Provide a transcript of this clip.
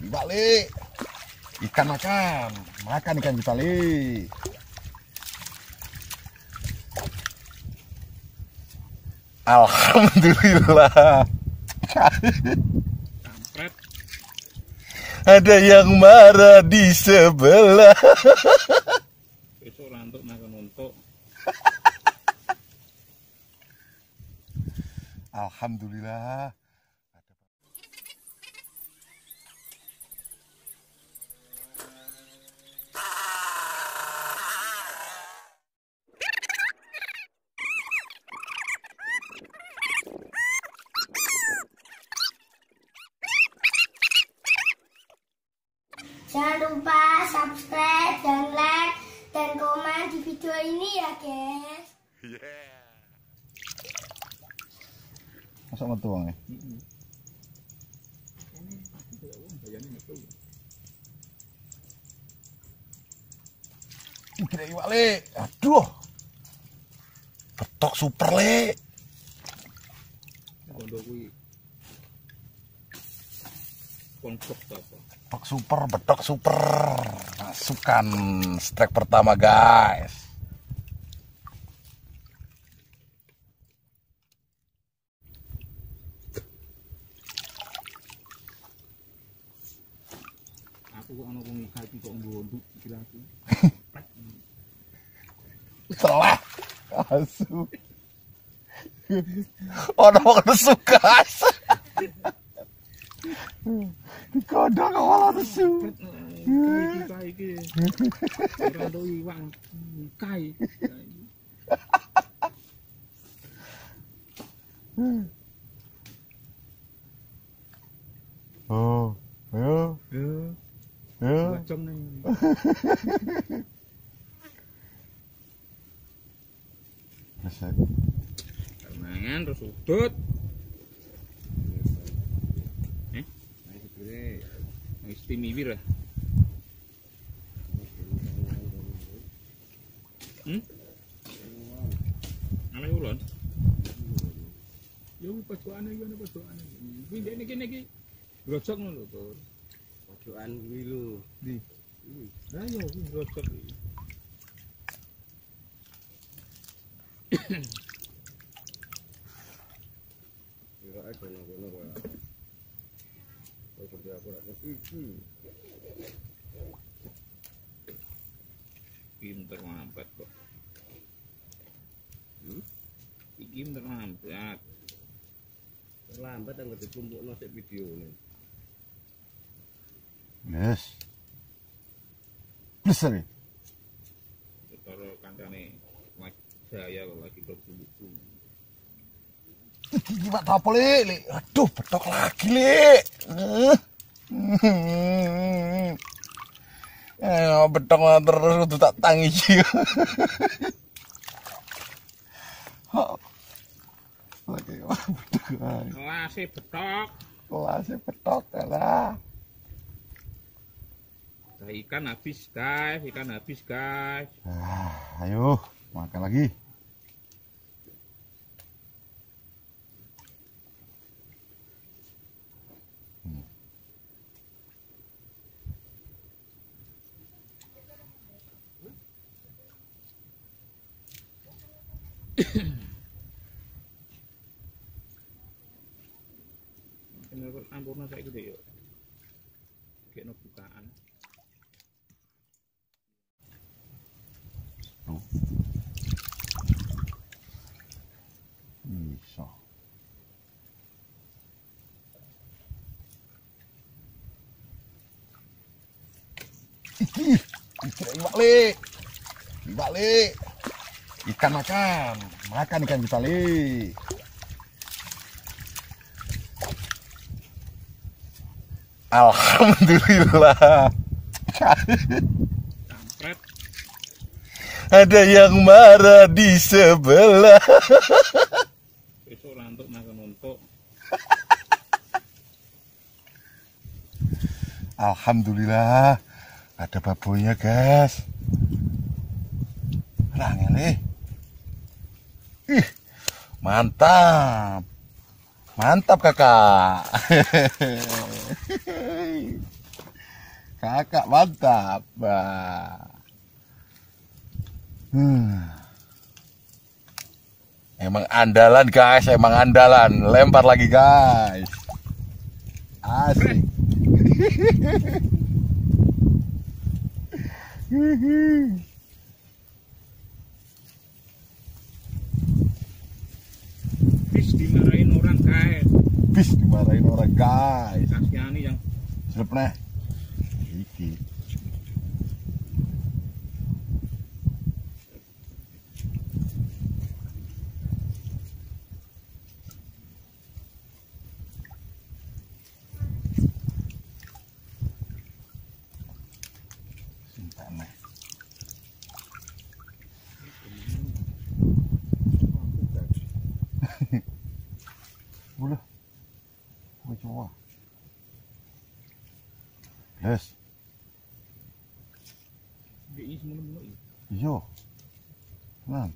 Balik. Ikan makan ikan kita li. Alhamdulillah. Kampret. Ada yang marah di sebelah. Besok rantuk makan untuk. Alhamdulillah. Jangan lupa subscribe dan like dan komen di video ini ya guys. Masuk metu wong e. Kira iwak le. Aduh. Betok super le. Kondo kuwi. Konsep apa? Betok super. Masukkan strike pertama, guys. Aku kok ana wong ikan iki kok ngonduk iki aku. Salah. Asu. Ono wong suka. Dikodok kepala nesu. Iki. Ora do iwak kai. Oh, ayo. Macam nih. Mangan terus udut. Istimewa lah. Ana ulon. Yo pojokan iki ana pojokan iki. Kuwi ndekne kene iki. Grojok ngono lho, Tur. Pojokan kuwi lho. Ndi? Lah yo kuwi grojok iki. Ora ada ngono kok. Pinter mampet kok. Pinter mampet. Terlambat anggere dikumpulno sik videone. Yes. Besar. Karo kancane saya lagi berbuku. Iki Pak apa le? Aduh, betok lagi le. Betok terus kudu tak tangi iki. Oke, betok. Lase betok. Lase betok lah. Ikan habis, guys. Ayo, makan lagi. Kenapa campurna kayak gitu yuk? Kayak bukaan. Bisa. Iwak le. Ikan makan ikan kita le. Alhamdulillah. Kampret. Ada yang marah di sebelah. Besok rantuk makan untuk. Alhamdulillah. Ada baboynya, guys. Rangele. Mantap. Mantap kakak. Kakak mantap. Emang andalan guys, emang andalan. Lempar lagi guys. Asik. Bis dimarahin orang guys. Bis dimarahin orang guys. Kasihan yang Serep neh. Iki. Simpan neh. Udah. Gue coba. Yes. ini semua Iya. Nah.